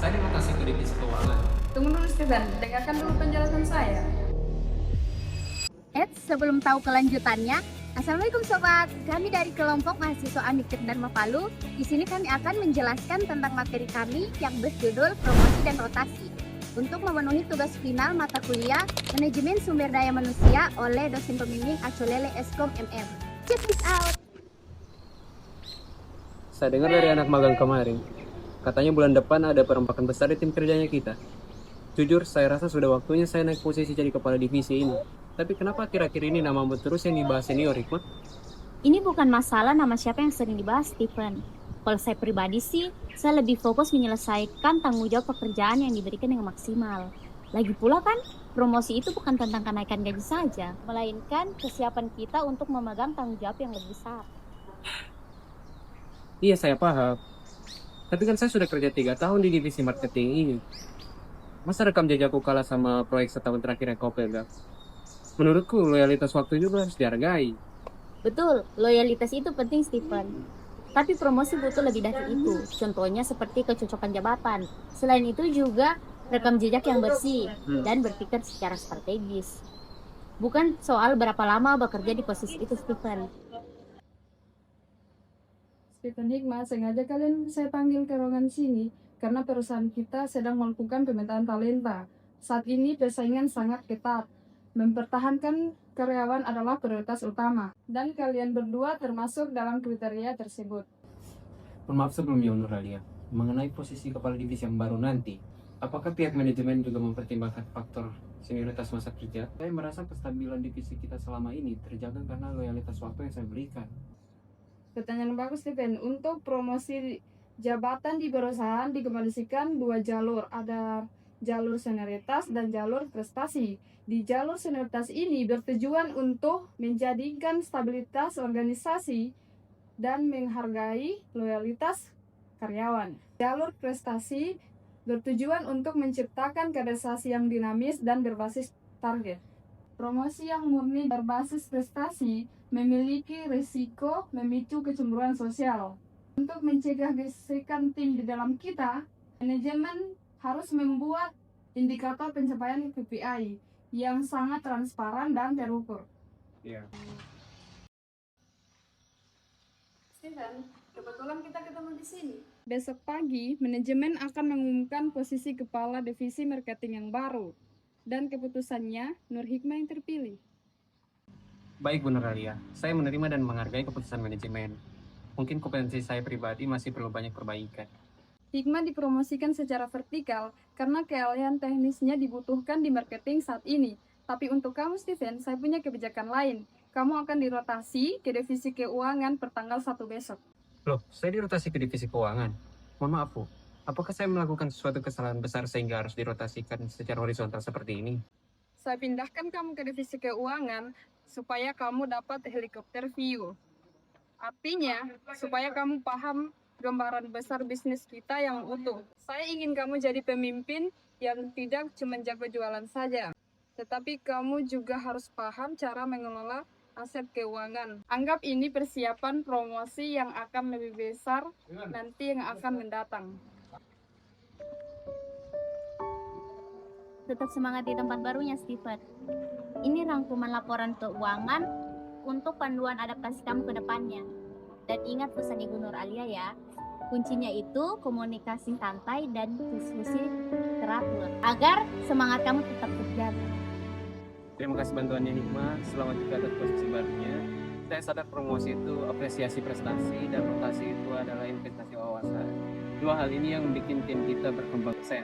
Saya dirotasi ke divisi keuangan. Tunggu dulu Steven, dengarkan dulu penjelasan saya. Sebelum tahu kelanjutannya, Assalamualaikum Sobat. Kami dari kelompok mahasiswa Amikip dan Mapalu. Di sini kami akan menjelaskan tentang materi kami yang berjudul promosi dan rotasi. Untuk memenuhi tugas final mata kuliah Manajemen Sumber Daya Manusia oleh dosen pembimbing Acolele Eskom MM. Check this out. Saya dengar dari anak magang kemarin, katanya bulan depan ada perombakan besar di tim kerjanya kita. Jujur, saya rasa sudah waktunya saya naik posisi jadi kepala divisi ini. Tapi kenapa akhir-akhir ini namamu terus yang dibahas senior, Hikmah? Ini bukan masalah nama siapa yang sering dibahas, Stephen. Kalau saya pribadi sih, saya lebih fokus menyelesaikan tanggung jawab pekerjaan yang diberikan dengan maksimal. Lagi pula kan, promosi itu bukan tentang kenaikan gaji saja, melainkan kesiapan kita untuk memegang tanggung jawab yang lebih besar. Iya, saya paham. Tapi kan saya sudah kerja 3 tahun di divisi marketing ini. Masa rekam jejakku kalah sama proyek setahun terakhir yang kau pegang? Menurutku, loyalitas waktu juga harus dihargai. Betul, loyalitas itu penting, Stephen. Tapi promosi butuh lebih dari itu. Contohnya seperti kecocokan jabatan. Selain itu juga rekam jejak yang bersih dan berpikir secara strategis. Bukan soal berapa lama bekerja di posisi itu, Stephen. Stephen Hikmah, sengaja kalian saya panggil ke ruangan sini karena perusahaan kita sedang melakukan pemetaan talenta. Saat ini persaingan sangat ketat. Mempertahankan karyawan adalah prioritas utama, dan kalian berdua termasuk dalam kriteria tersebut. Maaf sebelumnya, Nur Alia. Mengenai posisi kepala divisi yang baru nanti, apakah pihak manajemen juga mempertimbangkan faktor senioritas masa kerja? Saya merasa kestabilan divisi kita selama ini terjaga karena loyalitas waktu yang saya berikan. Pertanyaan bagus, Stephen. Untuk promosi jabatan di perusahaan dikombinasikan 2 jalur. Ada jalur senioritas dan jalur prestasi. Di jalur senioritas ini bertujuan untuk menjadikan stabilitas organisasi dan menghargai loyalitas karyawan. Jalur prestasi bertujuan untuk menciptakan kaderisasi yang dinamis dan berbasis target. Promosi yang murni berbasis prestasi memiliki risiko memicu kecemburuan sosial. Untuk mencegah gesekan tim di dalam kita, manajemen harus membuat indikator pencapaian KPI yang sangat transparan dan terukur. Iya. Steven, kebetulan kita ketemu di sini. Besok pagi, manajemen akan mengumumkan posisi kepala divisi marketing yang baru. Dan keputusannya, Nur Hikmah yang terpilih. Baik, Bu Nur Alia. Saya menerima dan menghargai keputusan manajemen. Mungkin kompetensi saya pribadi masih perlu banyak perbaikan. Hikmah dipromosikan secara vertikal karena keahlian teknisnya dibutuhkan di marketing saat ini. Tapi untuk kamu, Steven, saya punya kebijakan lain. Kamu akan dirotasi ke divisi keuangan pertanggal 1 besok. Loh, saya dirotasi ke divisi keuangan. Mohon maaf, Bu. Apakah saya melakukan sesuatu kesalahan besar sehingga harus dirotasikan secara horizontal seperti ini? Saya pindahkan kamu ke divisi keuangan supaya kamu dapat helikopter view. Artinya, supaya kamu paham gambaran besar bisnis kita yang utuh. Saya ingin kamu jadi pemimpin yang tidak cuma jago jualan saja, tetapi kamu juga harus paham cara mengelola aset keuangan. Anggap ini persiapan promosi yang akan lebih besar nanti yang akan mendatang. Tetap semangat di tempat barunya, Stephen. Ini rangkuman laporan keuangan untuk panduan adaptasi kamu ke depannya. Dan ingat pesan Ibu Nur Alia ya, kuncinya itu komunikasi santai dan diskusi teratur agar semangat kamu tetap terjaga. Terima kasih bantuannya, Hikmah. Selamat juga atas posisi barunya. Saya sadar promosi itu apresiasi prestasi dan rotasi itu adalah investasi wawasan. Dua hal ini yang bikin tim kita berkembang. Saya